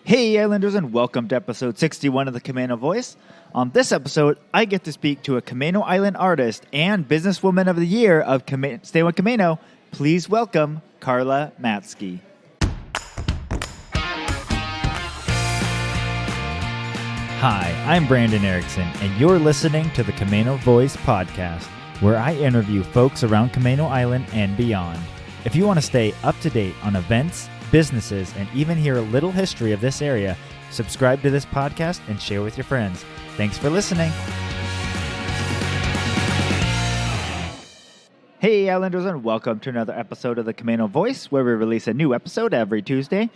Hey Islanders, and welcome to episode 61 of the Camano Voice. On this episode, I get to speak to a Camano Island artist and businesswoman of the year of Stanwood Camano. Please welcome Karla Matzke. Hi, I'm Brandon Erickson, and you're listening to the Camano Voice podcast, where I interview folks around Camano Island and beyond. If you want to stay up to date on events, businesses, and even hear a little history of this area, subscribe to this podcast and share with your friends. Thanks for listening. Hey Islanders, and welcome to another episode of the Camano Voice, where we release a new episode every Tuesday.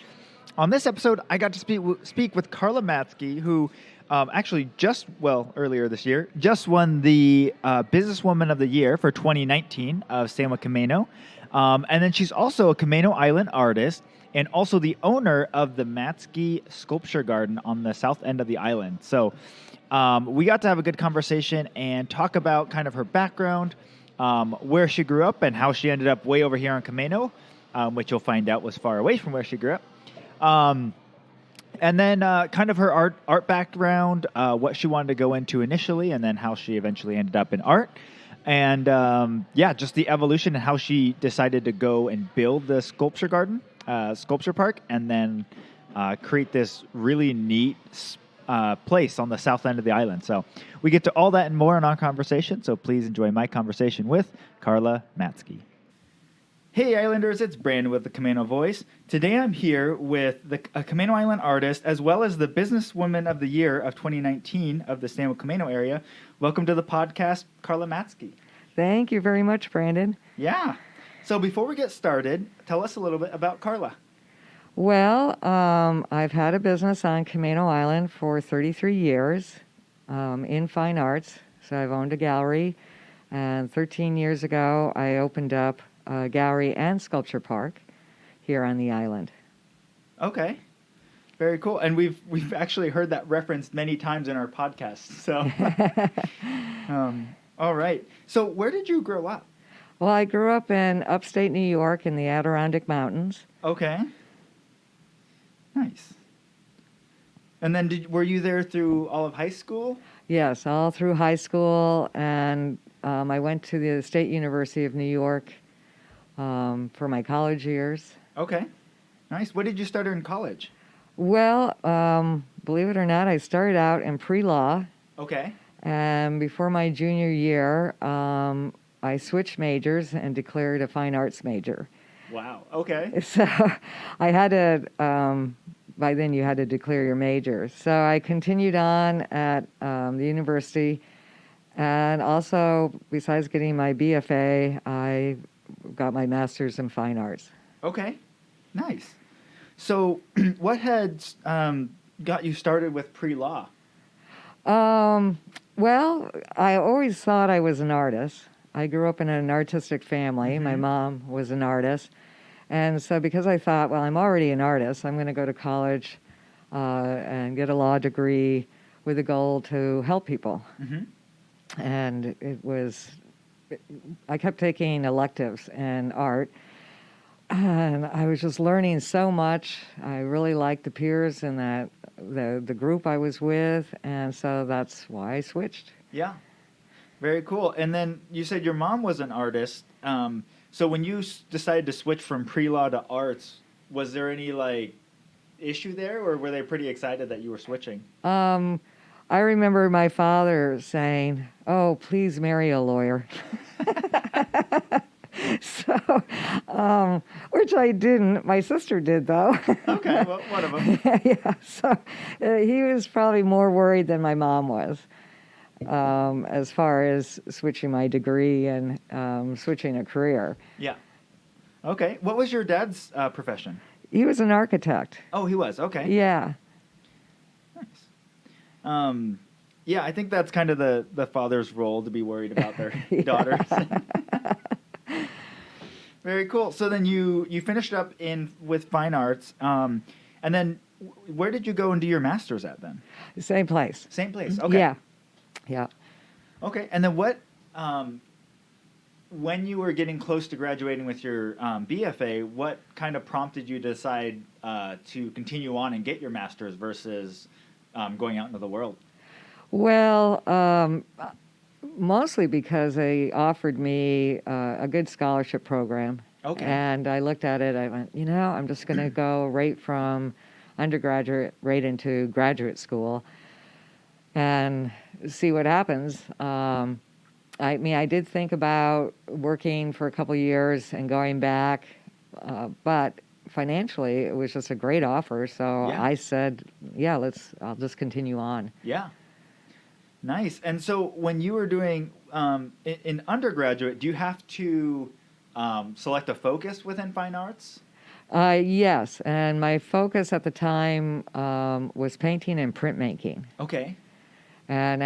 On this episode, I got to speak with Karla Matzke, who earlier this year, just won the Businesswoman of the Year for 2019 of Stanwood Camano. And then she's also a Camano Island artist and also the owner of the Matzke Sculpture Garden on the south end of the island. So we got to have a good conversation and talk about kind of her background, where she grew up, and how she ended up way over here on Camano, which you'll find out was far away from where she grew up. And then kind of her art background, what she wanted to go into initially, and then how she eventually ended up in art. And just the evolution and how she decided to go and build the sculpture garden, sculpture park, and then create this really neat place on the south end of the island. So we get to all that and more in our conversation. So please enjoy my conversation with Karla Matzke. Hey Islanders, it's Brandon with the Camano Voice. Today I'm here with a Camano Island artist as well as the Businesswoman of the Year of 2019 of the Stanwood Camano area. Welcome to the podcast, Karla Matzke. Thank you very much, Brandon. Yeah. So before we get started, tell us a little bit about Karla. Well, I've had a business on Camano Island for 33 years in fine arts. So I've owned a gallery, and 13 years ago I opened up a gallery and sculpture park here on the island. Okay. Very cool. And we've actually heard that referenced many times in our podcast. So, all right. So where did you grow up? Well, I grew up in upstate New York in the Adirondack Mountains. Okay. Nice. And then were you there through all of high school? Yes, all through high school. And I went to the State University of New York for my college years. Okay. Nice. What did you study in college? Well, believe it or not, I started out in pre-law. Okay. And before my junior year, I switched majors and declared a fine arts major. Wow. Okay. So I had to, by then you had to declare your major. So I continued on at the university. And also, besides getting my BFA, I got my master's in fine arts. Okay. Nice. So what had got you started with pre-law? Well, I always thought I was an artist. I grew up in an artistic family. Mm-hmm. My mom was an artist. And so because I thought, well, I'm already an artist, I'm going to go to college and get a law degree with a goal to help people. Mm-hmm. And I kept taking electives in art. And I was just learning so much. I really liked the peers and the group I was with, and so that's why I switched. Yeah, very cool. And then you said your mom was an artist. So when you decided to switch from pre-law to arts, was there any issue there, or were they pretty excited that you were switching? I remember my father saying, "Oh, please marry a lawyer." So, which I didn't. My sister did, though. Okay, well, one of them. Yeah, so he was probably more worried than my mom was as far as switching my degree and switching a career. Yeah. Okay. What was your dad's profession? He was an architect. Oh, he was. Okay. Yeah. Nice. Yeah, I think that's kind of the father's role, to be worried about their daughters. Very cool. So then you finished up with fine arts, and then where did you go and do your master's at then? Same place. Same place. Okay. Yeah. Yeah. Okay. And then what when you were getting close to graduating with your BFA, what kind of prompted you to decide to continue on and get your master's versus going out into the world? Well, mostly because they offered me a good scholarship program. Okay. And I looked at it, I went, I'm just going to go right from undergraduate right into graduate school and see what happens. I did think about working for a couple years and going back, but financially it was just a great offer. So Yeah. I said, I'll just continue on. Yeah. Nice. And so when you were doing in undergraduate, do you have to select a focus within fine arts? Yes, and my focus at the time was painting and printmaking. Okay. And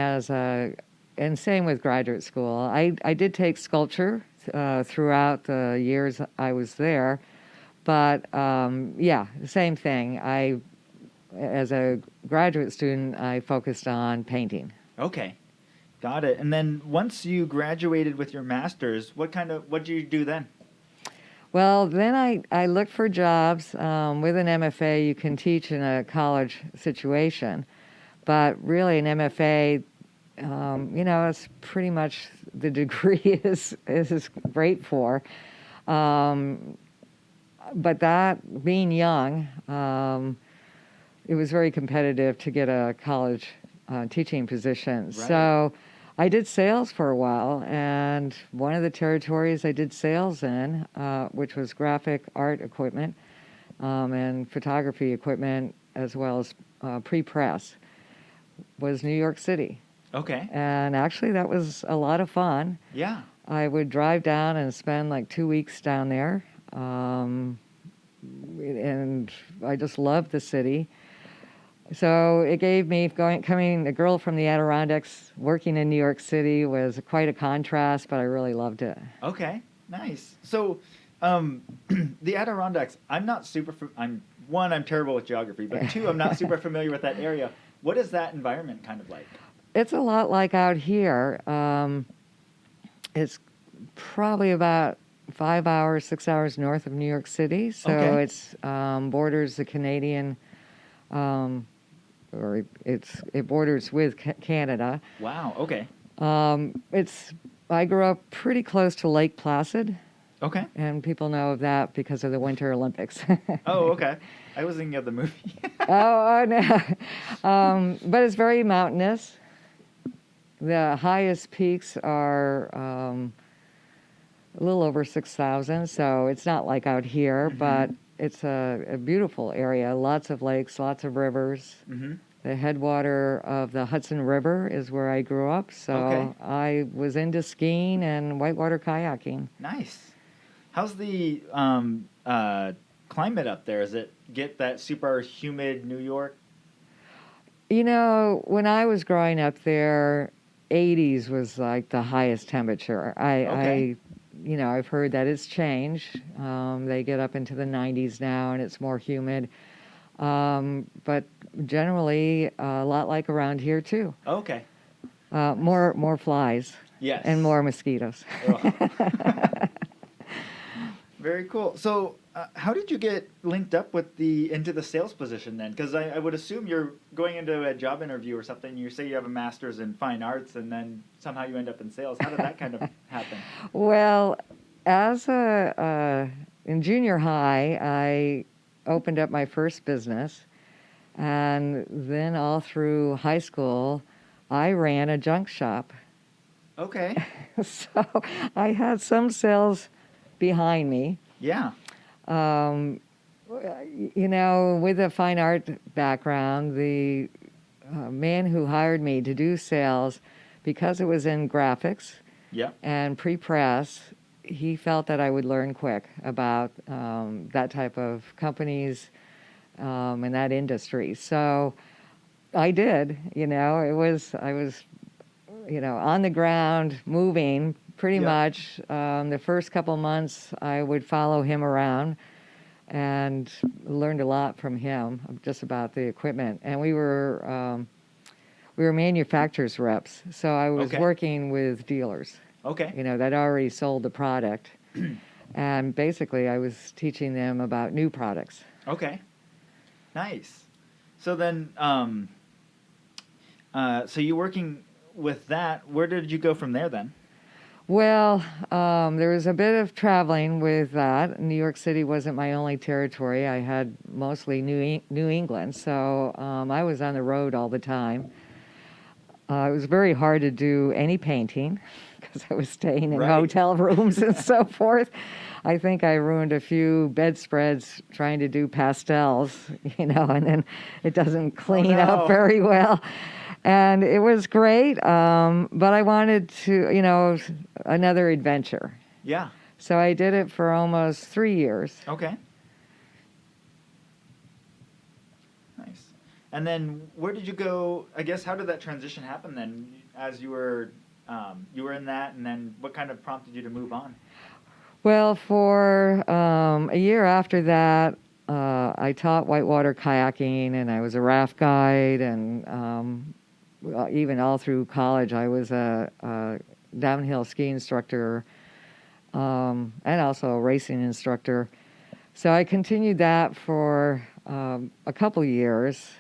same with graduate school. I did take sculpture throughout the years I was there, but same thing. As a graduate student, I focused on painting. Okay. Got it. And then once you graduated with your master's, what did you do then? Well, then I looked for jobs. With an MFA, you can teach in a college situation, but really an MFA, it's pretty much the degree is great for. But that, being young, it was very competitive to get a college teaching position. Right. So I did sales for a while, and one of the territories I did sales in, which was graphic art equipment and photography equipment, as well as pre-press, was New York City. Okay. And actually that was a lot of fun. Yeah. I would drive down and spend like 2 weeks down there. And I just loved the city. So it gave me, coming a girl from the Adirondacks, working in New York City was quite a contrast, but I really loved it. Okay, nice. So the Adirondacks, I'm terrible with geography, but two, I'm not super familiar with that area. What is that environment kind of like? It's a lot like out here. It's probably about 5 hours, 6 hours north of New York City. So Okay. It's borders the Canadian, it borders with Canada. Wow. Okay. I grew up pretty close to Lake Placid. Okay. And people know of that because of the Winter Olympics. Oh, okay. I was thinking of the movie. Oh, no. But it's very mountainous. The highest peaks are a little over 6,000, so it's not like out here, mm-hmm. but it's a beautiful area. Lots of lakes, lots of rivers. Mm-hmm. The headwater of the Hudson River is where I grew up, so okay. I was into skiing and whitewater kayaking. Nice. How's the climate up there? Does it get that super humid New York? When I was growing up there, 80s was like the highest temperature. I've heard that it's changed. They get up into the 90s now, and it's more humid. But generally, a lot like around here too. Okay. More flies. Yes. And more mosquitoes. Very cool. So, how did you get linked up into the sales position then? Because I would assume you're going into a job interview or something. You say you have a master's in fine arts, and then somehow you end up in sales. How did that kind of happen? Well, in junior high, I opened up my first business, and then all through high school, I ran a junk shop. Okay. So I had some sales behind me. Yeah. With a fine art background, the man who hired me to do sales, because it was in graphics and pre-press, he felt that I would learn quick about that type of companies and that industry. So I did. I was on the ground, moving. Pretty much. The first couple months, I would follow him around and learned a lot from him just about the equipment. And we were manufacturers reps, so I was working with dealers. Okay. that already sold the product. And basically, I was teaching them about new products. Okay. Nice. So then, so you're working with that. Where did you go from there then? Well, there was a bit of traveling with that. New York City wasn't my only territory. I had mostly New England, so I was on the road all the time. It was very hard to do any painting because I was staying in hotel rooms and so forth. I think I ruined a few bedspreads trying to do pastels, and then it doesn't clean up very well. And it was great, but I wanted to, another adventure. Yeah. So I did it for almost 3 years. Okay. Nice. And then where did you go? I guess, how did that transition happen then as you were in that, and then what kind of prompted you to move on? Well, for a year after that, I taught whitewater kayaking, and I was a raft guide, and even all through college, I was a downhill ski instructor and also a racing instructor. So I continued that for a couple years,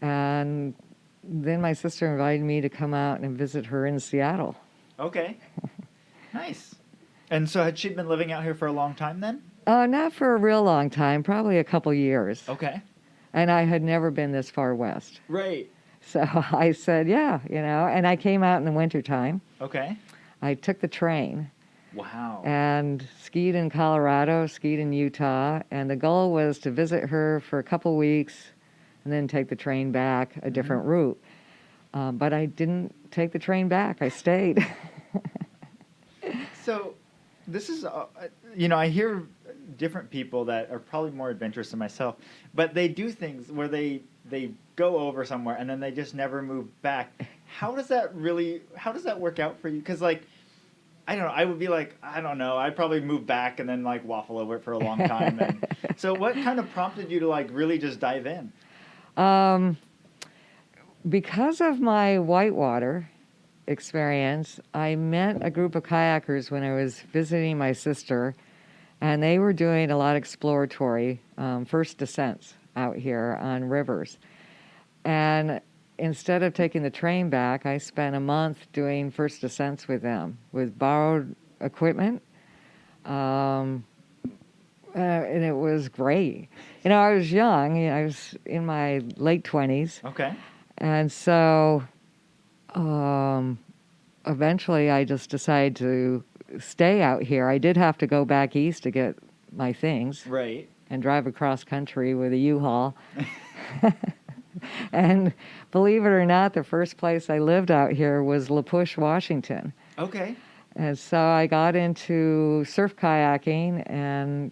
and then my sister invited me to come out and visit her in Seattle. Okay. Nice. And so had she been living out here for a long time then? Not for a real long time, probably a couple years. Okay. And I had never been this far west. Right. So I said, yeah, and I came out in the wintertime. Okay. I took the train. Wow. And skied in Colorado, skied in Utah, and the goal was to visit her for a couple weeks and then take the train back a different route. But I didn't take the train back. I stayed. So this is, I hear different people that are probably more adventurous than myself, but they do things where they go over somewhere and then they just never move back. How does that work out for you? Because, like, I don't know, I would be like, I don't know, I'd probably move back and then, like, waffle over it for a long time. And so what kind of prompted you to, like, really just dive in? Because of my whitewater experience, I met a group of kayakers when I was visiting my sister, and they were doing a lot of exploratory first descents out here on rivers. And instead of taking the train back, I spent a month doing first descents with them with borrowed equipment. And it was great. I was young. I was in my late 20s. Okay. And so eventually I just decided to stay out here. I did have to go back east to get my things. Right. And drive across country with a U-Haul. And believe it or not, the first place I lived out here was La Push, Washington. Okay. And so I got into surf kayaking and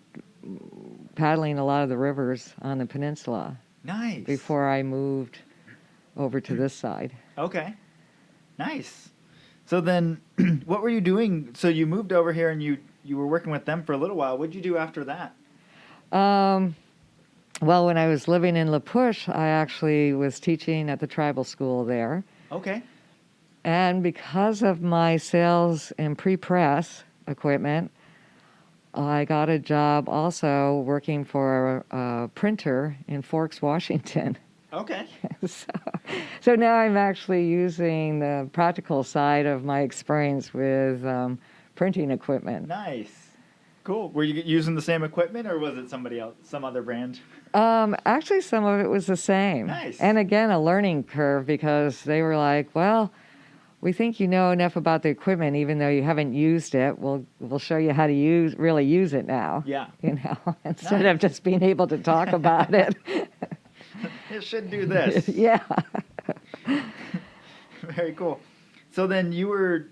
paddling a lot of the rivers on the peninsula. Nice. Before I moved over to this side. Okay. Nice. So then, what were you doing? So you moved over here and you were working with them for a little while. What did you do after that? Well, when I was living in La Push, I actually was teaching at the tribal school there. Okay. And because of my sales and pre-press equipment, I got a job also working for a printer in Forks, Washington. Okay. So now I'm actually using the practical side of my experience with printing equipment. Nice. Cool. Were you using the same equipment, or was it somebody else, some other brand? Actually, some of it was the same. Nice. And again, a learning curve, because they were like, well, we think you know enough about the equipment, even though you haven't used it. We'll show you how to really use it now. Yeah. Instead of just being able to talk about it. It should do this. Yeah. Very cool. So then you were,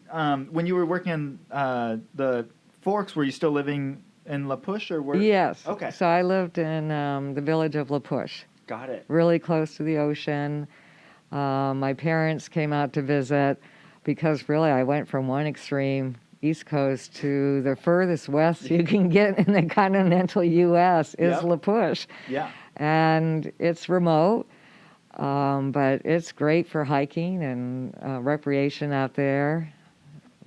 when you were working on the Forks, were you still living in La Push, or where? Yes. Okay. So I lived in the village of La Push. Got it. Really close to the ocean. My parents came out to visit because really I went from one extreme, East Coast, to the furthest west you can get in the continental U.S. is La Push. Yeah. And it's remote, but it's great for hiking and recreation out there.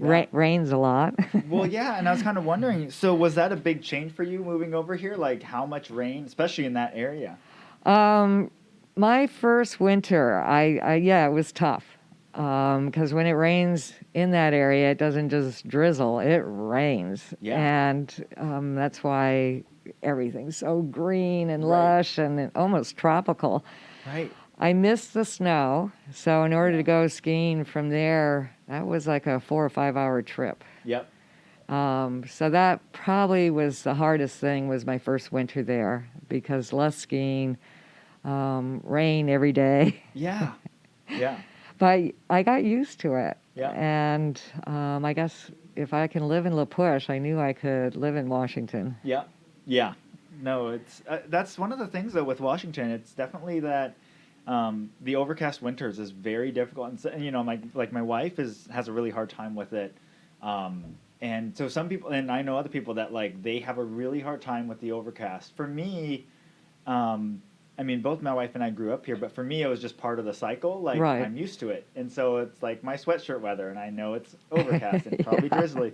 Rains a lot. Well, yeah, and I was kind of wondering, so was that a big change for you moving over here? Like how much rain, especially in that area? My first winter, yeah, it was tough. Because when it rains in that area, it doesn't just drizzle, it rains. Yeah. And that's why everything's so green and Right. lush and almost tropical. Right. I missed the snow, so in order to go skiing from there, that was like a 4 or 5 hour trip. Yep. So that probably was the hardest thing, was my first winter there, because less skiing, rain every day. Yeah. Yeah. But I got used to it. Yeah. And I guess if I can live in La Push, I knew I could live in Washington. Yeah. Yeah. No, it's that's one of the things though with Washington. It's definitely that the overcast winters is very difficult, and so, you know, my wife has a really hard time with it, and so some people, and I know other people that like they have a really hard time with the overcast. For me, I mean, both my wife and I grew up here, but for me, it was just part of the cycle. Like Right. I'm used to it, and so it's like my sweatshirt weather, and I know it's overcast and probably drizzly.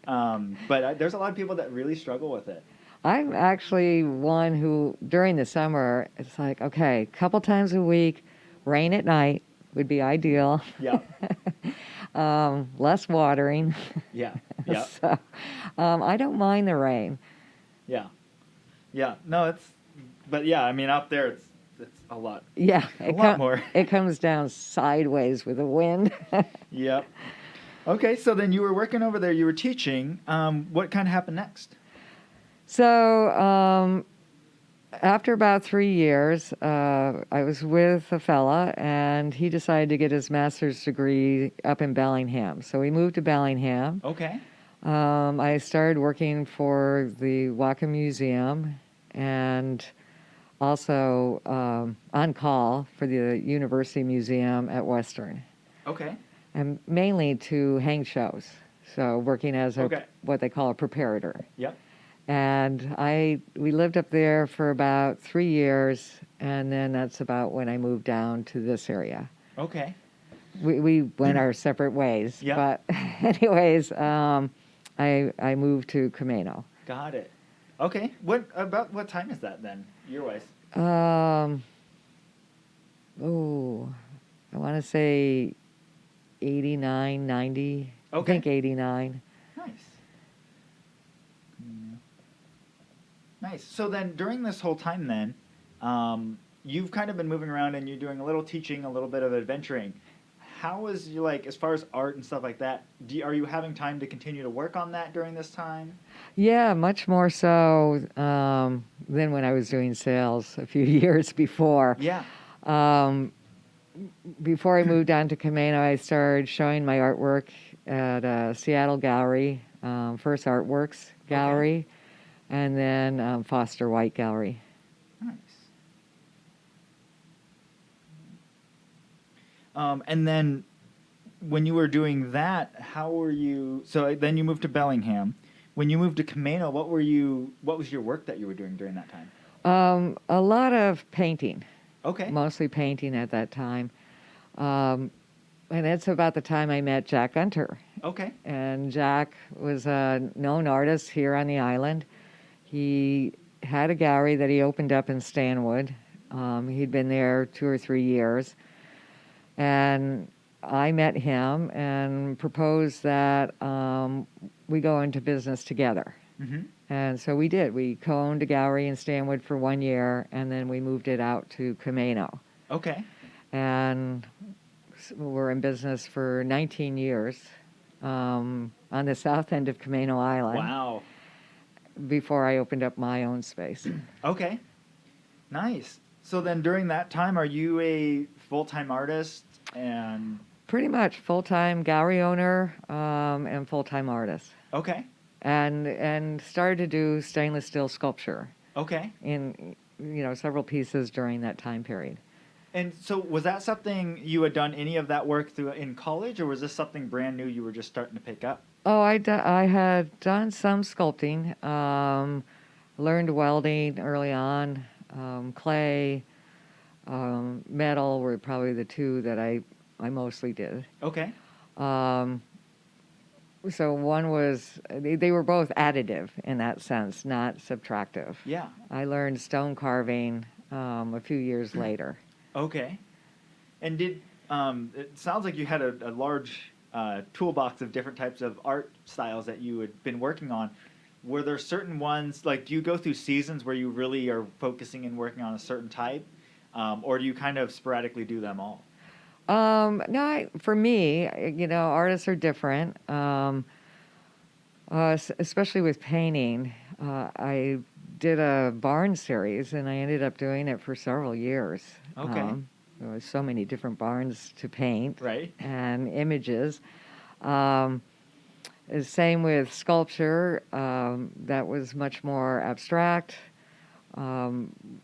But there's a lot of people that really struggle with it. I'm actually one who, during the summer, it's like, okay, a couple times a week, rain at night would be ideal. Yeah. Less watering. Yeah. Yeah. So, I don't mind the rain. Yeah. Yeah. No, but yeah, I mean, out there, it's a lot. Yeah, A lot more. It comes down sideways with the wind. Yep. Okay, so then you were working over there, you were teaching. What kind of happened next? So, after about 3 years, I was with a fella, and he decided to get his master's degree up in Bellingham. So we moved to Bellingham. Okay. I started working for the Wacom Museum, and also on call for the University Museum at Western, Okay. and mainly to hang shows. So working as Okay. what they call a preparator. Yep. And we lived up there for about 3 years, and then that's about when I moved down to this area. Okay. We went our separate ways. Yeah. But anyways, I moved to Camano. Got it. Okay. What time is that then, year-wise? I want to say 89, 90. Okay. I think 89. Nice. Nice. So then, during this whole time, then, you've kind of been moving around and you're doing a little teaching, a little bit of adventuring. How is you like as far as art and stuff like that? Are you having time to continue to work on that during this time? Yeah, much more so than when I was doing sales a few years before. Yeah. Before I moved down to Camano, I started showing my artwork at a Seattle gallery, First Artworks Gallery, and then Foster White Gallery. Nice. And then when you were doing that, how were you? So then you moved to Bellingham. When you moved to Camano, what was your work that you were doing during that time? A lot of painting. Okay. Mostly painting at that time. And it's about the time I met Jack Gunter. Okay. And Jack was a known artist here on the island. He had a gallery that he opened up in Stanwood. He'd been there 2 or 3 years. And I met him and proposed that we go into business together. Mm-hmm. And so we did. We co-owned a gallery in Stanwood for 1 year, and then we moved it out to Camano. Okay. And we're in business for 19 years on the south end of Camano Island. Wow. Before I opened up my own space. Okay. Nice. So then during that time, are you a full-time artist and... Pretty much full-time gallery owner and full-time artist. Okay. And started to do stainless steel sculpture. Okay. In several pieces during that time period. And so was that something you had done any of that work in college, or was this something brand new you were just starting to pick up? Oh, I had done some sculpting, learned welding early on, clay, metal were probably the two that I mostly did. Okay. So one was, they were both additive in that sense, not subtractive. Yeah. I learned stone carving a few years later. Okay. And it sounds like you had a large toolbox of different types of art styles that you had been working on. Were there certain ones, like, do you go through seasons where you really are focusing and working on a certain type? Or do you kind of sporadically do them all? No, for me, artists are different. Especially with painting, I did a barn series, and I ended up doing it for several years. Okay. There was so many different barns to paint, Right. and images. Same with sculpture. That was much more abstract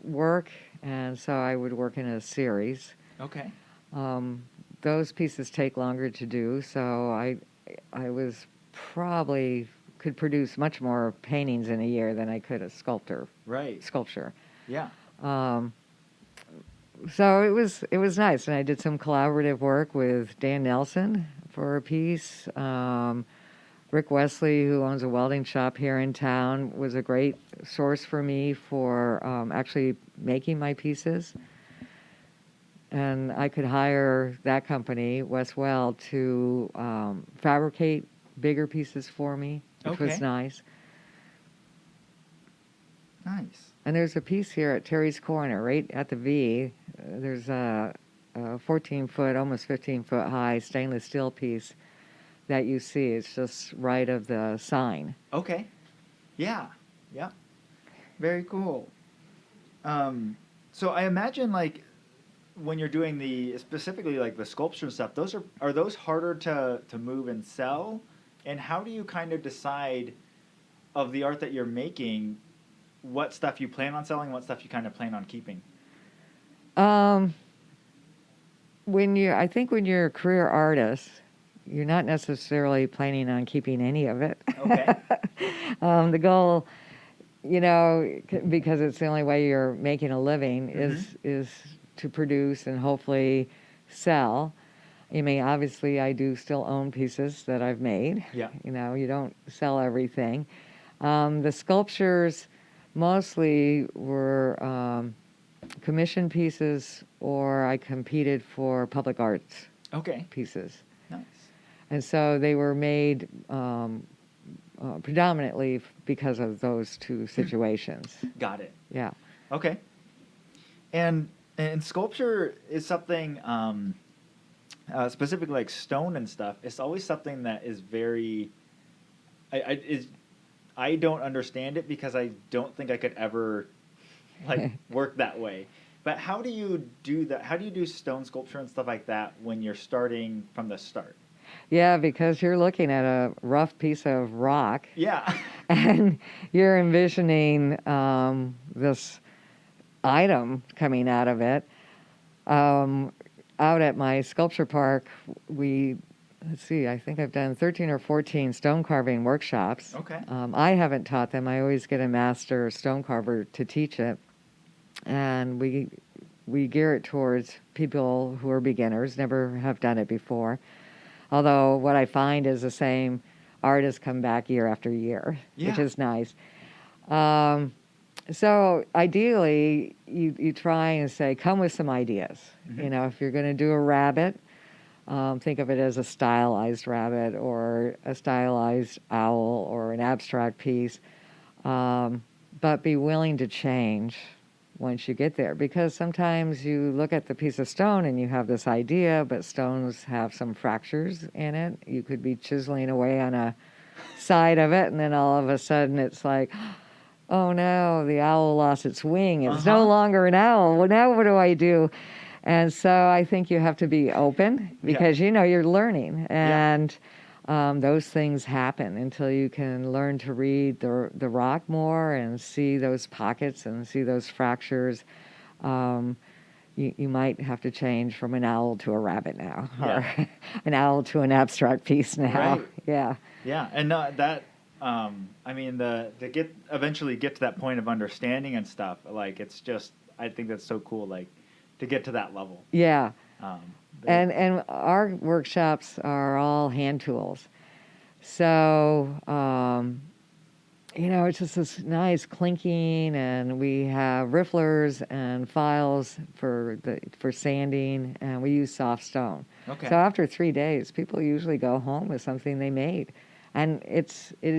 work, and so I would work in a series. Okay. Those pieces take longer to do, so I was probably could produce much more paintings in a year than I could a sculpture. Yeah. So it was nice, and I did some collaborative work with Dan Nelson for a piece. Rick Wesley, who owns a welding shop here in town, was a great source for me for actually making my pieces. And I could hire that company, West Weld, to fabricate bigger pieces for me, which was nice. Nice. And there's a piece here at Terry's Corner, right at the V. There's a 14-foot, almost 15-foot high stainless steel piece that you see. It's just right of the sign. Okay. Yeah. Yeah. Very cool. So I imagine, like, when you're doing specifically like the sculpture and stuff, are those harder to move and sell? And how do you kind of decide of the art that you're making, what stuff you plan on selling, what stuff you kind of plan on keeping? I think when you're a career artist, you're not necessarily planning on keeping any of it. Okay. The goal, because it's the only way you're making a living, is to produce and hopefully sell. I mean, obviously, I do still own pieces that I've made. Yeah. You don't sell everything. The sculptures mostly were commissioned pieces, or I competed for public arts pieces. Nice. And so they were made predominantly because of those two situations. Got it. Yeah. Okay. And sculpture is something, specifically like stone and stuff, it's always something that is very, I don't understand it because I don't think I could ever work that way. But how do you do that? How do you do stone sculpture and stuff like that when you're starting from the start? Yeah, because you're looking at a rough piece of rock. Yeah. And you're envisioning this item coming out of it. Out at my sculpture park, I think I've done 13 or 14 stone carving workshops. Okay. I haven't taught them. I always get a master stone carver to teach it. And we gear it towards people who are beginners, never have done it before. Although what I find is the same artists come back year after year, which is nice. So ideally, you try and say, come with some ideas. Mm-hmm. If you're going to do a rabbit, think of it as a stylized rabbit or a stylized owl or an abstract piece. But be willing to change once you get there, because sometimes you look at the piece of stone and you have this idea, but stones have some fractures in it. You could be chiseling away on a side of it, and then all of a sudden it's like, oh no, the owl lost its wing. It's no longer an owl. Well, now what do I do? And so I think you have to be open because, you're learning. And those things happen until you can learn to read the rock more and see those pockets and see those fractures. You might have to change from an owl to a rabbit now, or an owl to an abstract piece now. Right. Yeah. Yeah, and that, I mean, to eventually get to that point of understanding and stuff, like, it's just, I think that's so cool, like, to get to that level. Yeah. And our workshops are all hand tools. So, it's just this nice clinking, and we have rifflers and files for sanding, and we use soft stone. Okay. So after 3 days, people usually go home with something they made. And it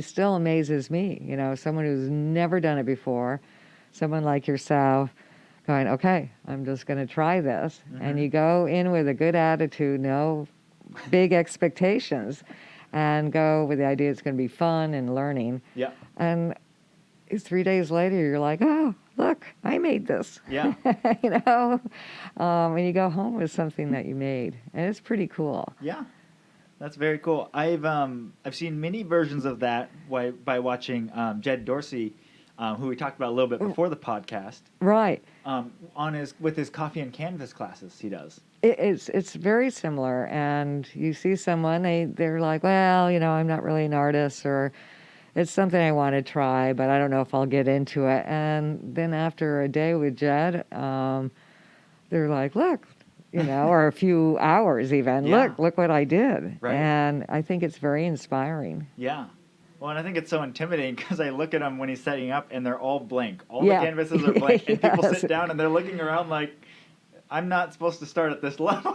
still amazes me, someone who's never done it before, someone like yourself, going, okay, I'm just going to try this. Mm-hmm. And you go in with a good attitude, no big expectations, and go with the idea it's going to be fun and learning. Yeah. And 3 days later, you're like, oh, look, I made this. Yeah. And you go home with something that you made. And it's pretty cool. Yeah. That's very cool. I've seen many versions of that by watching Jed Dorsey, who we talked about a little bit before the podcast. Right. With his coffee and canvas classes he does. It's very similar, and you see someone, they're like, well, I'm not really an artist, or it's something I want to try, but I don't know if I'll get into it. And then after a day with Jed, they're like, look, or a few hours even, Yeah. look what I did. Right. And I think it's very inspiring. Yeah. Well, and I think it's so intimidating because I look at him when he's setting up and they're all blank. All Yeah. the canvases are blank, and people Yes. sit down and they're looking around like, I'm not supposed to start at this level.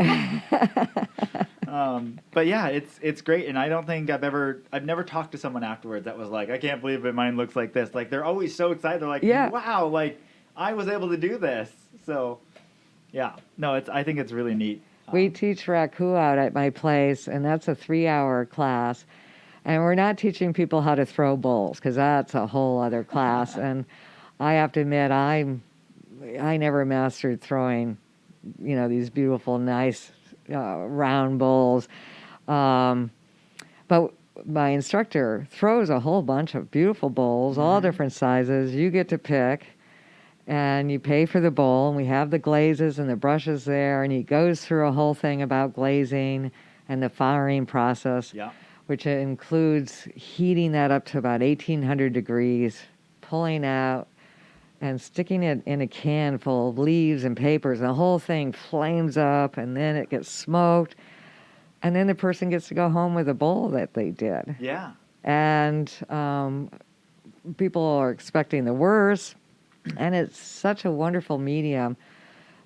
But yeah, it's great, and I don't think I've never talked to someone afterwards that was like, I can't believe it, mine looks like this. Like, they're always so excited. They're like, Yeah. wow, like I was able to do this. So yeah, no, I think it's really neat. We teach raku out at my place, and that's a 3-hour class. And we're not teaching people how to throw bowls, because that's a whole other class. And I have to admit, I never mastered throwing, these beautiful, nice, round bowls. But my instructor throws a whole bunch of beautiful bowls, all different sizes. You get to pick, and you pay for the bowl. And we have the glazes and the brushes there. And he goes through a whole thing about glazing and the firing process. Yeah. Which includes heating that up to about 1,800 degrees, pulling out and sticking it in a can full of leaves and papers. And the whole thing flames up, and then it gets smoked. And then the person gets to go home with a bowl that they did. Yeah. And people are expecting the worst. And it's such a wonderful medium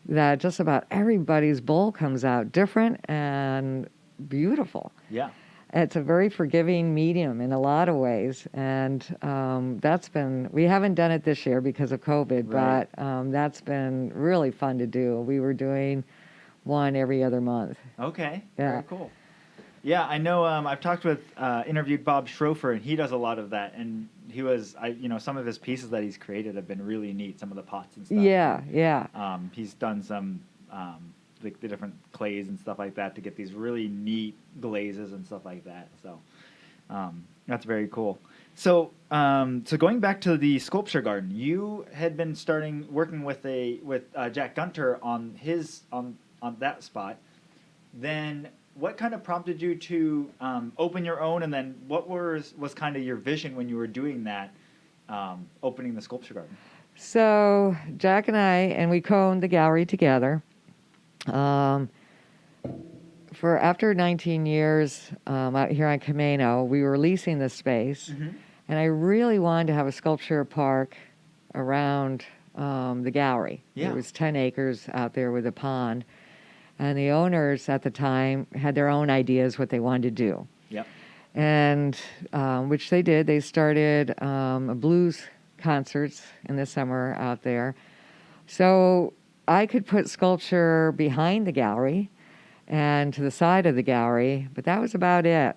that just about everybody's bowl comes out different and beautiful. Yeah. It's a very forgiving medium in a lot of ways, and we haven't done it this year because of COVID, Right. but that's been really fun to do. We were doing one every other month. Okay. Yeah. Very cool. Yeah, I know. I've interviewed Bob Schrofer, and he does a lot of that. And some of his pieces that he's created have been really neat. Some of the pots and stuff. Yeah. He's done some like the different clays and stuff like that to get these really neat glazes and stuff like that. So that's very cool. So going back to the sculpture garden, you had been working with Jack Gunter on that spot. Then what kind of prompted you to open your own, and then what was kind of your vision when you were doing that, opening the sculpture garden? So Jack and we co-owned the gallery together. For after 19 years out here on Camano, we were leasing the space, and I really wanted to have a sculpture park around the gallery. Yeah. There was 10 acres out there with a pond, and the owners at the time had their own ideas what they wanted to do. Yep. And which they did. They started blues concerts in the summer out there. So I could put sculpture behind the gallery and to the side of the gallery, but that was about it.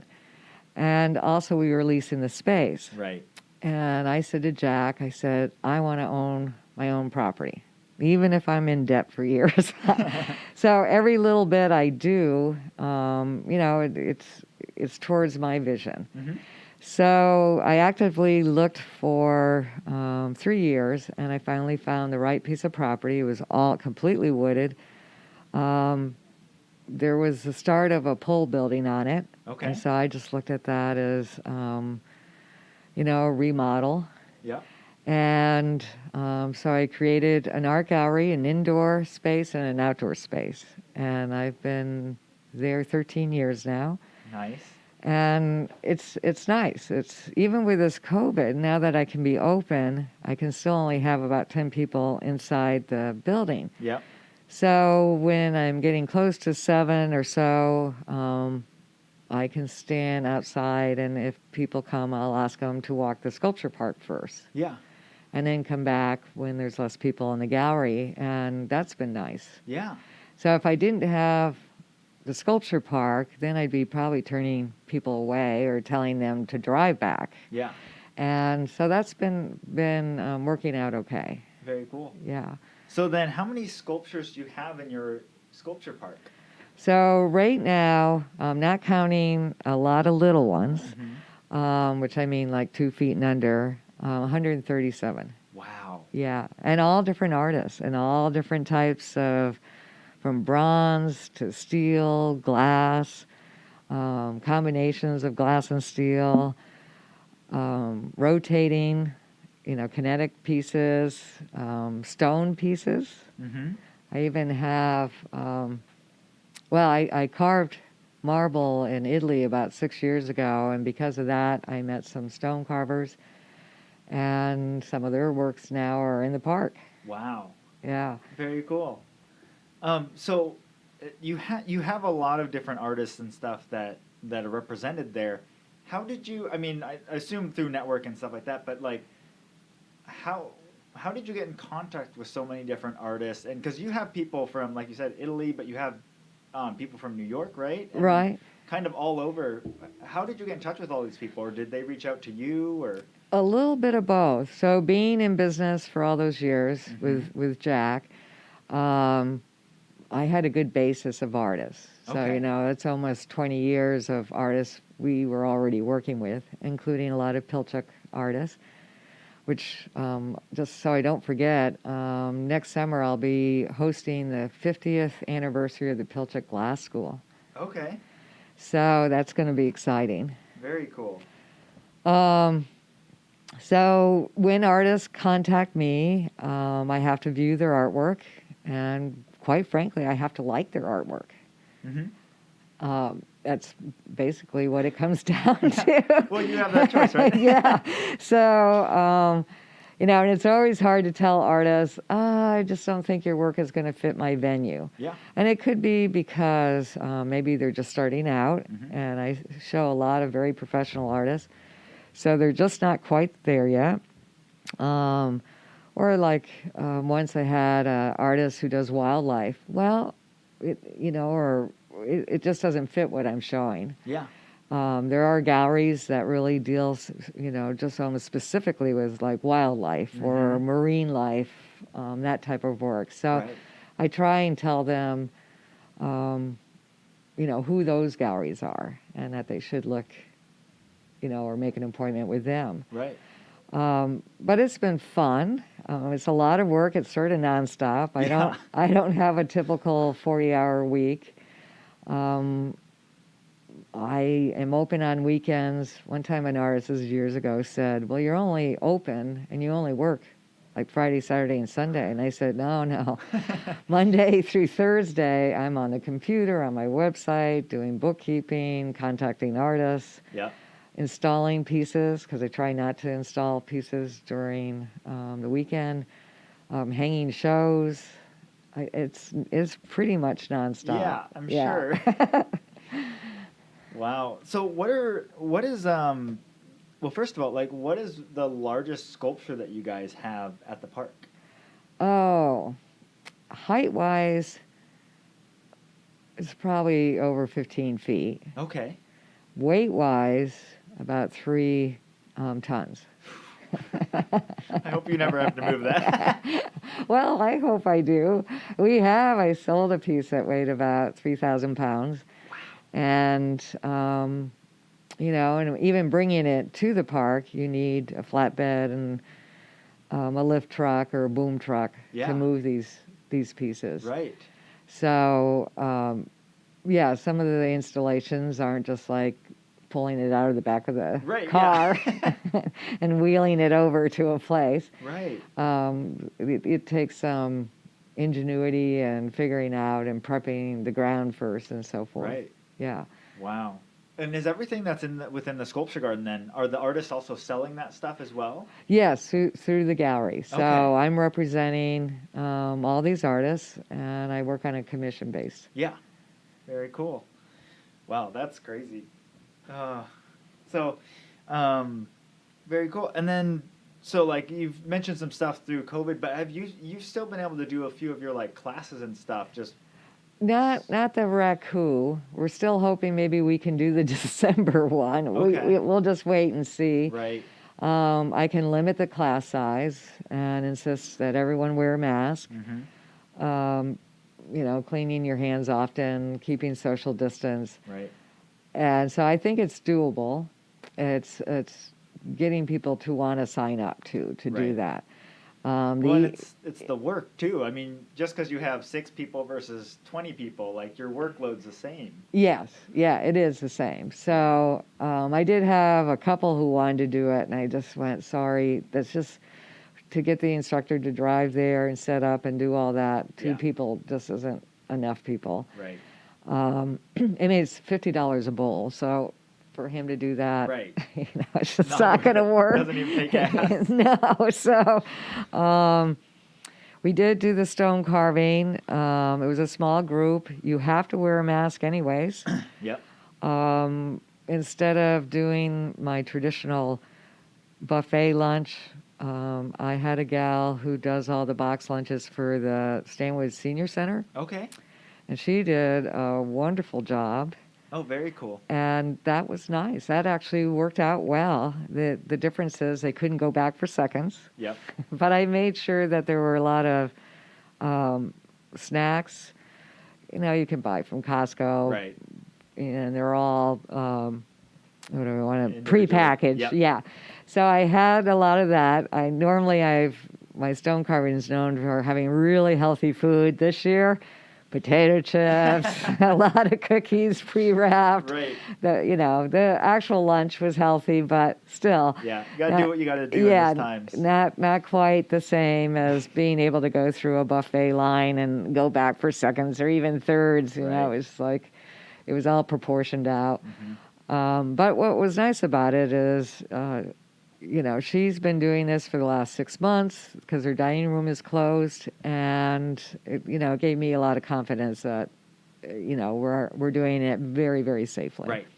And also we were leasing the space. Right. And I said to Jack, I want to own my own property, even if I'm in debt for years. So every little bit I do, it's towards my vision. Mm-hmm. So I actively looked for 3 years, and I finally found the right piece of property. It was all completely wooded. There was the start of a pole building on it. Okay. And so I just looked at that as, a remodel. Yeah. And so I created an art gallery, an indoor space, and an outdoor space. And I've been there 13 years now. Nice. And it's nice. It's even with this COVID, now that I can be open, I can still only have about 10 people inside the building. Yep. So when I'm getting close to 7 or so, I can stand outside, and if people come, I'll ask them to walk the sculpture park first. Yeah. And then come back when there's less people in the gallery, and that's been nice. Yeah. So if I didn't have the sculpture park, then I'd be probably turning people away or telling them to drive back. Yeah. And so that's been working out okay. Very cool. Yeah. So then how many sculptures do you have in your sculpture park? So right now, not counting a lot of little ones, which I mean like 2 feet and under, 137. Wow. Yeah, and all different artists and all different types of, from bronze to steel, glass, combinations of glass and steel, rotating, kinetic pieces, stone pieces. Mm-hmm. I even have, I carved marble in Italy about 6 years ago, and because of that, I met some stone carvers, and some of their works now are in the park. Wow. Yeah. Very cool. So you have a lot of different artists and stuff that are represented there. How did you? I mean, I assume through network and stuff like that, but like, how did you get in contact with so many different artists? And because you have people from, like you said, Italy, but you have people from New York, right? And Right. Kind of all over. How did you get in touch with all these people, or did they reach out to you, or? A little bit of both. So being in business for all those years with Jack, I had a good basis of artists. So, Okay. it's almost 20 years of artists we were already working with, including a lot of Pilchuck artists, which, just so I don't forget, next summer I'll be hosting the 50th anniversary of the Pilchuck Glass School. Okay. So that's going to be exciting. Very cool. So when artists contact me, I have to view their artwork, and quite frankly, I have to like their artwork. Mm-hmm. That's basically what it comes down to. Well, you have that choice, right? Yeah. So, and it's always hard to tell artists, I just don't think your work is going to fit my venue. Yeah. And it could be because maybe they're just starting out, Mm-hmm. and I show a lot of very professional artists. So they're just not quite there yet. Or like once I had an artist who does wildlife. Well, it just doesn't fit what I'm showing. Yeah. There are galleries that really deals, just almost specifically with like wildlife or marine life, that type of work. So Right. I try and tell them, who those galleries are and that they should look, or make an appointment with them. Right. But it's been fun. It's a lot of work. It's sort of nonstop. I don't have a typical 40-hour week. I am open on weekends. One time an artist, this is years ago, said, well, you're only open and you only work like Friday, Saturday, and Sunday. And I said, no. Monday through Thursday, I'm on the computer, on my website, doing bookkeeping, contacting artists. Yeah. Installing pieces, because I try not to install pieces during the weekend, hanging shows. It's pretty much nonstop. Yeah, I'm sure. Wow. So what is well, first of all, like, what is the largest sculpture that you guys have at the park? Oh, height-wise, it's probably over 15 feet. Okay. Weight-wise, about 3 tons. I hope you never have to move that. Well, I hope I do. I sold a piece that weighed about 3,000 pounds. Wow. And, and even bringing it to the park, you need a flatbed and a lift truck or a boom truck to move these pieces. Right. So, some of the installations aren't just like pulling it out of the back of the car and wheeling it over to a place. Right. It takes some ingenuity and figuring out and prepping the ground first and so forth. Right. Yeah. Wow. And is everything that's within the sculpture garden then, are the artists also selling that stuff as well? Yes, through the gallery. So Okay. I'm representing all these artists, and I work on a commission base. Yeah. Very cool. Wow, that's crazy. So, um, very cool. And then, so like you've mentioned some stuff through COVID, but have you've still been able to do a few of your like classes and stuff? Just Not the raku. We're still hoping maybe we can do the December one. Okay. We'll just wait and see. right. I can limit the class size and insist that everyone wear a mask. Mm-hmm. Cleaning your hands often, keeping social distance. Right. And so I think it's doable. It's getting people to want to sign up to do Right. that. Well, and it's the work too. I mean, just because you have 6 people versus 20 people, like your workload's the same. Yes, yeah, it is the same. So I did have a couple who wanted to do it, and I just went, sorry, that's just to get the instructor to drive there and set up and do all that. 2 Yeah. people just isn't enough people. Right. I mean, it's $50 a bowl, so for him to do that, Right. It's just not going to work. Doesn't even take ass. No, so we did do the stone carving. It was a small group. You have to wear a mask anyways. Yep. Instead of doing my traditional buffet lunch, I had a gal who does all the box lunches for the Stanwood Senior Center, Okay. and she did a wonderful job. Oh, very cool. And that was nice. That actually worked out well. The difference is they couldn't go back for seconds. Yep. But I made sure that there were a lot of snacks. You can buy from Costco. Right. And they're all, what do I want to, Individually. prepackaged. Yep. Yeah. So I had a lot of that. My stone carving is known for having really healthy food. This year, potato chips, a lot of cookies pre-wrapped. Right. The actual lunch was healthy, but still. Yeah. You got to do what you got to do in these times. Not quite the same as being able to go through a buffet line and go back for seconds or even thirds. Right. It was like, it was all proportioned out. Mm-hmm. But what was nice about it is, she's been doing this for the last 6 months because her dining room is closed, and it gave me a lot of confidence that we're doing it very, very safely. Right.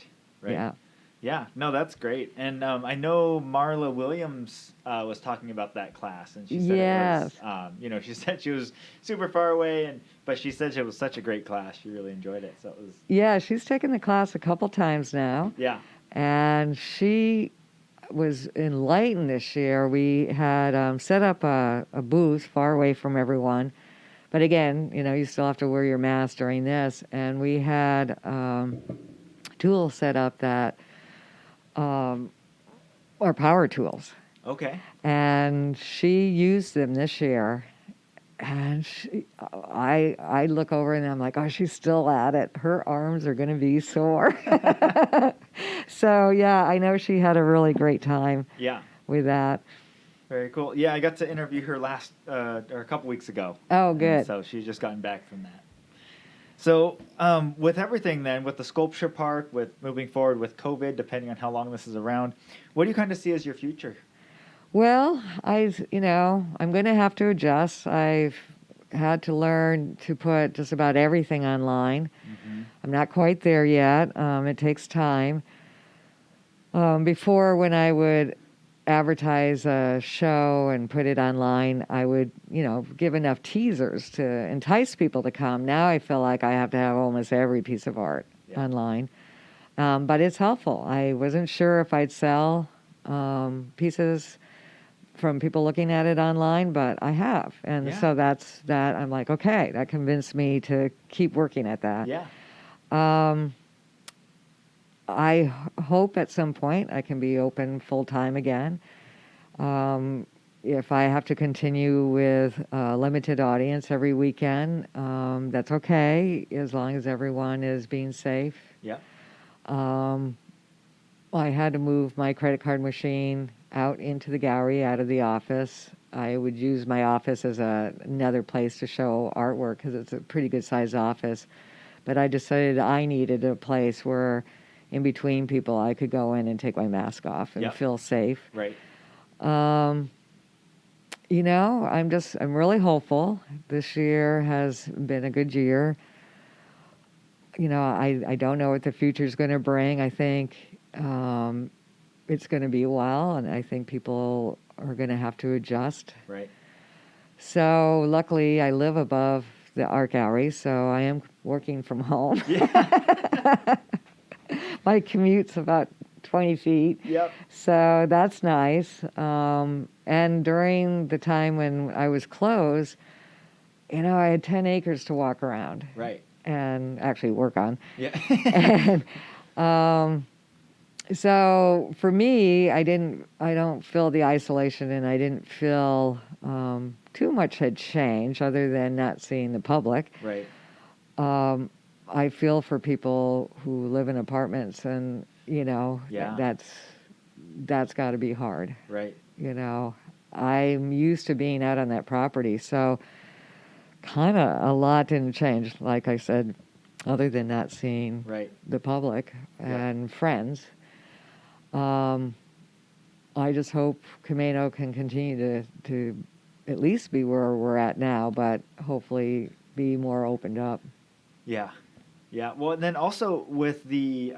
Yeah. Yeah, no, that's great. And I know Marla Williams was talking about that class, and she said Yes. it was, she said she was super far away, but she said it was such a great class. She really enjoyed it. So it was. Yeah, she's taken the class a couple times now. Yeah. And she was enlightened this year. We had set up a booth far away from everyone. But again, you still have to wear your mask during this. And we had tools set up that are power tools. Okay. And she used them this year. And I look over and I'm like, oh, she's still at it. Her arms are going to be sore. So, yeah, I know she had a really great time with that. Very cool. Yeah, I got to interview her or a couple weeks ago. Oh, good. And so she's just gotten back from that. So with everything then, with the sculpture park, with moving forward with COVID, depending on how long this is around, what do you kind of see as your future? Well, I'm going to have to adjust. I've had to learn to put just about everything online. Mm-hmm. I'm not quite there yet. It takes time. Before, when I would advertise a show and put it online, I would, give enough teasers to entice people to come. Now I feel like I have to have almost every piece of art online. But it's helpful. I wasn't sure if I'd sell pieces from people looking at it online, but I have. And so that's that. I'm like, okay, that convinced me to keep working at that. Yeah. I hope at some point I can be open full-time again. If I have to continue with a limited audience every weekend, that's okay, as long as everyone is being safe. Yeah. I had to move my credit card machine out into the gallery, out of the office. I would use my office as another place to show artwork because it's a pretty good-sized office. But I decided I needed a place where, in between people, I could go in and take my mask off and feel safe. Right. You know, I'm really hopeful. This year has been a good year. You know, I don't know what the future's going to bring. I think it's going to be a while, and I think people are going to have to adjust. Right. So luckily, I live above the art gallery, so I am working from home. Yeah. My commute's about 20 feet. Yep. So that's nice. And during the time when I was closed, you know, I had 10 acres to walk around. Right. And actually work on. Yeah. And so for me, I don't feel the isolation, and I didn't feel too much had changed other than not seeing the public. Right. I feel for people who live in apartments, and you know, that's got to be hard. Right. You know, I'm used to being out on that property, so kind of a lot didn't change, like I said, other than not seeing the public and friends. I just hope Camano can continue to at least be where we're at now, but hopefully be more opened up. Yeah. Yeah. Well, and then also with the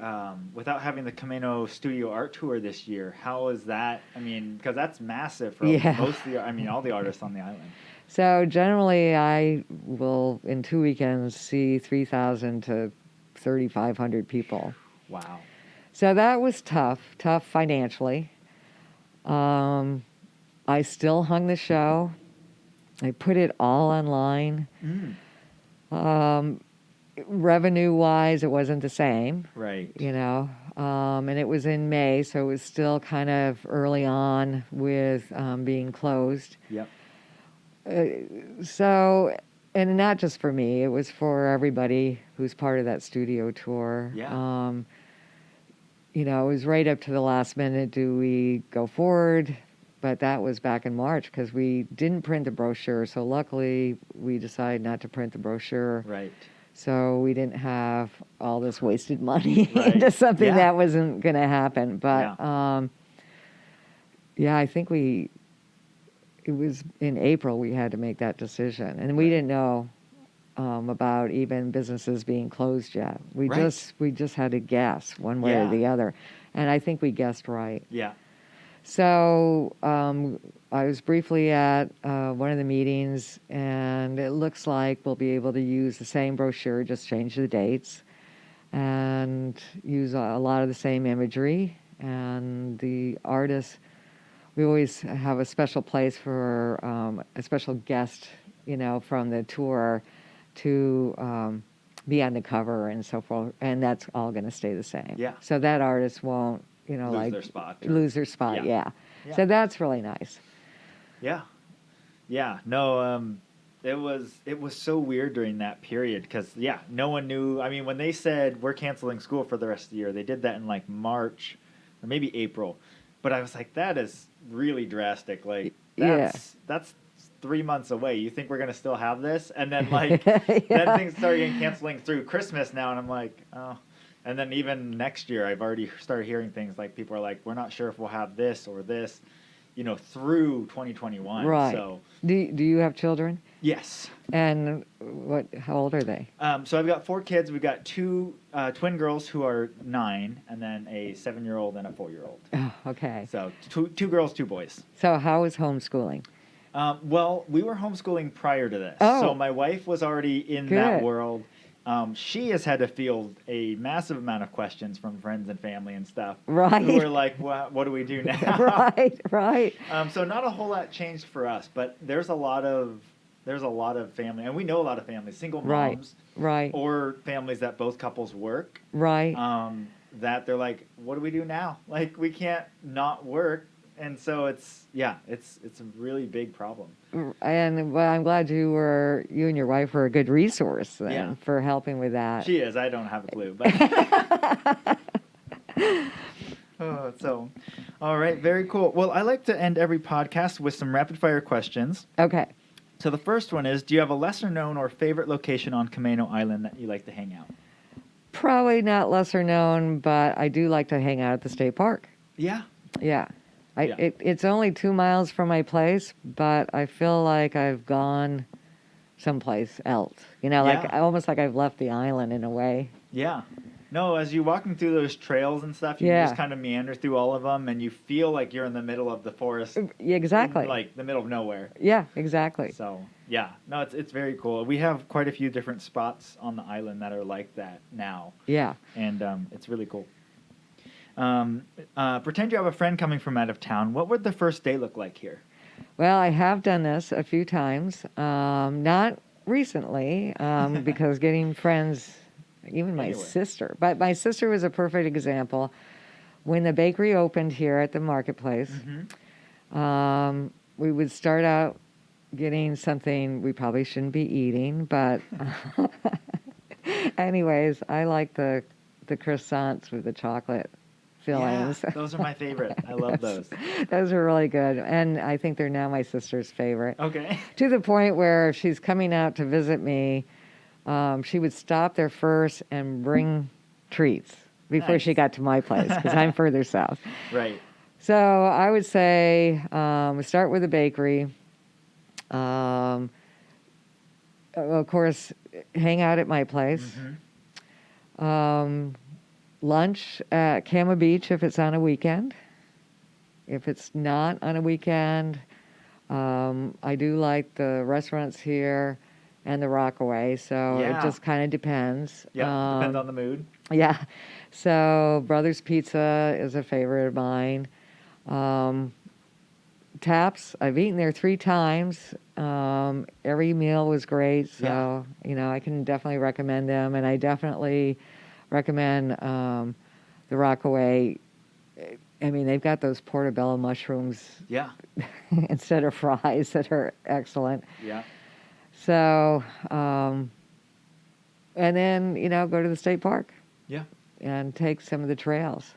without having the Camano Studio Art Tour this year, how is that? I mean, because that's massive for most of all the artists on the island. So generally, I will in 2 weekends see 3,000 to 3,500 people. Wow. So that was tough financially. I still hung the show. I put it all online. Revenue-wise, it wasn't the same. Right. You know, and it was in May, so it was still kind of early on with being closed. Yep. So, and not just for me, it was for everybody who's part of that studio tour. Yeah. You know, it was right up to the last minute. Do we go forward? But that was back in March because we didn't print the brochure. So luckily, we decided not to print the brochure. Right. So we didn't have all this wasted money into something that wasn't going to happen. But I think it was in April we had to make that decision. And we didn't know about even businesses being closed yet. We just had to guess one way or the other. And I think we guessed right. Yeah. So I was briefly at one of the meetings, and it looks like we'll be able to use the same brochure, just change the dates, and use a lot of the same imagery. And the artists, we always have a special place for a special guest, you know, from the tour to be on the cover and so forth. And that's all going to stay the same. Yeah. So that artist won't, you know, lose their spot. Yeah. So that's really nice. Yeah. Yeah. No, it was so weird during that period because, no one knew. I mean, when they said we're canceling school for the rest of the year, they did that in like March or maybe April. But I was like, that is really drastic. Like, that's 3 months away. You think we're going to still have this? And then like, then things started getting canceling through Christmas now. And I'm like, oh. And then even next year, I've already started hearing things like people are like, we're not sure if we'll have this or this, you know, through 2021. Right. So, do you have children? Yes. And how old are they? So I've got 4 kids. We've got 2 twin girls who are 9, and then a 7-year-old and a 4-year-old. Oh, okay. So two girls, 2 boys. So how is homeschooling? Well, we were homeschooling prior to this. Oh. So my wife was already in that world. She has had to field a massive amount of questions from friends and family and stuff. Right. Who are like, what do we do now? Right. So not a whole lot changed for us, but there's a lot of family, and we know a lot of families, single moms, right, or families that both couples work, right, that they're like, what do we do now? Like, we can't not work. And so it's a really big problem. And well, I'm glad you and your wife were a good resource then for helping with that. She is. I don't have a clue. But so, all right, very cool. Well, I like to end every podcast with some rapid fire questions. Okay. So the first one is, do you have a lesser known or favorite location on Camano Island that you like to hang out? Probably not lesser known, but I do like to hang out at the state park. Yeah. Yeah. Yeah. It's only 2 miles from my place, but I feel like I've gone someplace else. Like Yeah. almost like I've left the island in a way. Yeah. No, as you're walking through those trails and stuff, you Yeah. just kind of meander through all of them, and you feel like you're in the middle of the forest. Exactly. Like the middle of nowhere. Yeah, exactly. So, yeah. No, it's very cool. We have quite a few different spots on the island that are like that now. Yeah. And it's really cool. Pretend you have a friend coming from out of town. What would the first day look like here? Well, I have done this a few times. Not recently, because getting friends, even my Anyway. sister. But my sister was a perfect example. When the bakery opened here at the marketplace, we would start out getting something we probably shouldn't be eating, but anyways, I like the croissants with the chocolate fillings. Yeah, those are my favorite. I love those. Those are really good, and I think they're now my sister's favorite. Okay. To the point where if she's coming out to visit me, she would stop there first and bring treats before she Nice. got to my place, because I'm further south. Right. So I would say we start with the bakery. Of course, hang out at my place. Lunch at Cama Beach if it's on a weekend. If it's not on a weekend, I do like the restaurants here and the Rockaway, so Yeah. it just kind of depends. Yeah, depends on the mood. Yeah. So Brothers Pizza is a favorite of mine. Taps, I've eaten there 3 times. Every meal was great, so I can definitely recommend them, and I definitely recommend the Rockaway. I mean, they've got those portobello mushrooms Yeah. instead of fries that are excellent. Yeah. So, and then go to the state park. Yeah. And take some of the trails.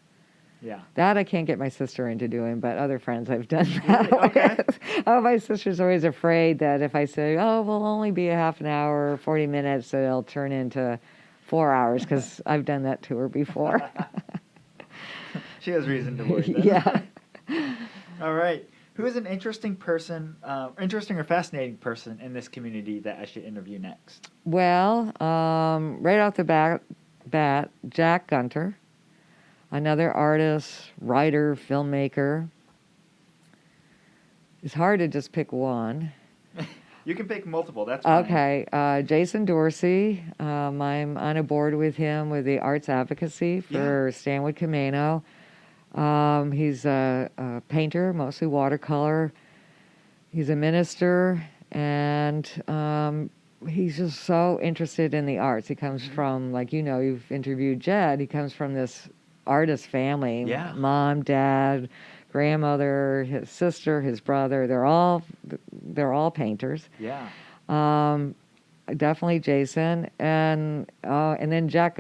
Yeah. That I can't get my sister into doing, but other friends I've done that Really? Okay. with. Oh, my sister's always afraid that if I say, we'll only be a half an hour, 40 minutes, that it'll turn into 4 hours, because I've done that to her before. She has reason to worry then. Yeah. All right. Who is an interesting person, interesting or fascinating person in this community that I should interview next? Well, right off the bat, Jack Gunter, another artist, writer, filmmaker. It's hard to just pick one. You can pick multiple. That's fine. Okay. Jason Dorsey, I'm on a board with him with the arts advocacy for Stanwood Camano. He's a painter, mostly watercolor. He's a minister, and he's just so interested in the arts. He comes from, like you've interviewed Jed, he comes from this artist family. Yeah. Mom, dad, grandmother, his sister, his brother. They're all painters. Yeah. Definitely Jason, and then Jack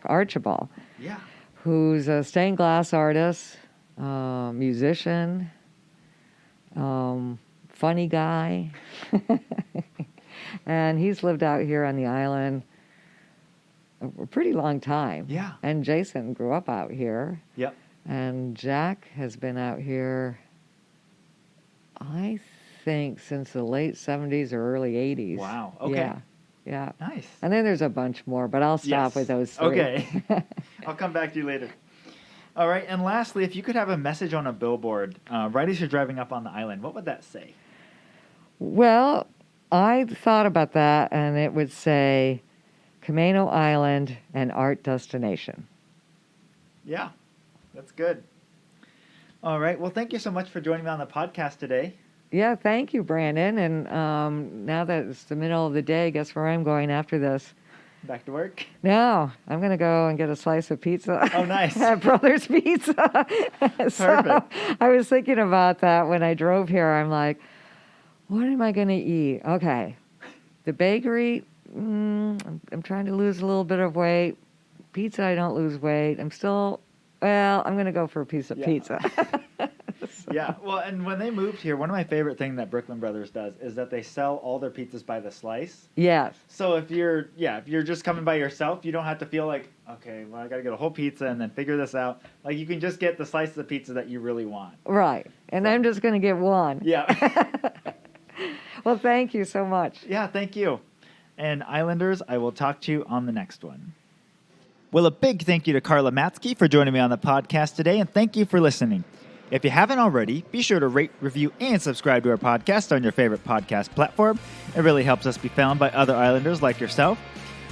Archibald, Yeah. who's a stained glass artist, musician, funny guy, and he's lived out here on the island a pretty long time. Yeah. And Jason grew up out here. Yep. And Jack has been out here, I think, since the late 70s or early 80s. Wow. Okay. Yeah. Yeah. Nice. And then there's a bunch more, but I'll stop with those 3. Okay. I'll come back to you later. All right. And lastly, if you could have a message on a billboard right as you're driving up on the island, what would that say? Well, I thought about that, and it would say, Camano Island, an art destination. Yeah. That's good. All right. Well, thank you so much for joining me on the podcast today. Yeah, thank you, Brandon. And now that it's the middle of the day, guess where I'm going after this? Back to work? No, I'm going to go and get a slice of pizza. Oh, nice. At Brothers Pizza. Perfect. I was thinking about that when I drove here. I'm like, what am I going to eat? Okay. The bakery, I'm trying to lose a little bit of weight. Pizza, I don't lose weight. I'm going to go for a piece of pizza. Yeah, well, and when they moved here, one of my favorite things that Brooklyn Brothers does is that they sell all their pizzas by the slice. Yes. So if you're just coming by yourself, you don't have to feel like, okay, well, I got to get a whole pizza and then figure this out. Like, you can just get the slice of pizza that you really want. Right. And I'm just going to get one. Yeah. Well, thank you so much. Yeah, thank you. And Islanders, I will talk to you on the next one. Well, a big thank you to Karla Matzke for joining me on the podcast today, and thank you for listening. If you haven't already, be sure to rate, review, and subscribe to our podcast on your favorite podcast platform. It really helps us be found by other Islanders like yourself.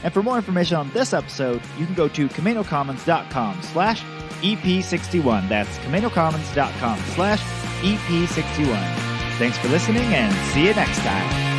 And for more information on this episode, you can go to CamanoCommons.com/EP61. That's CamanoCommons.com/EP61. Thanks for listening, and see you next time.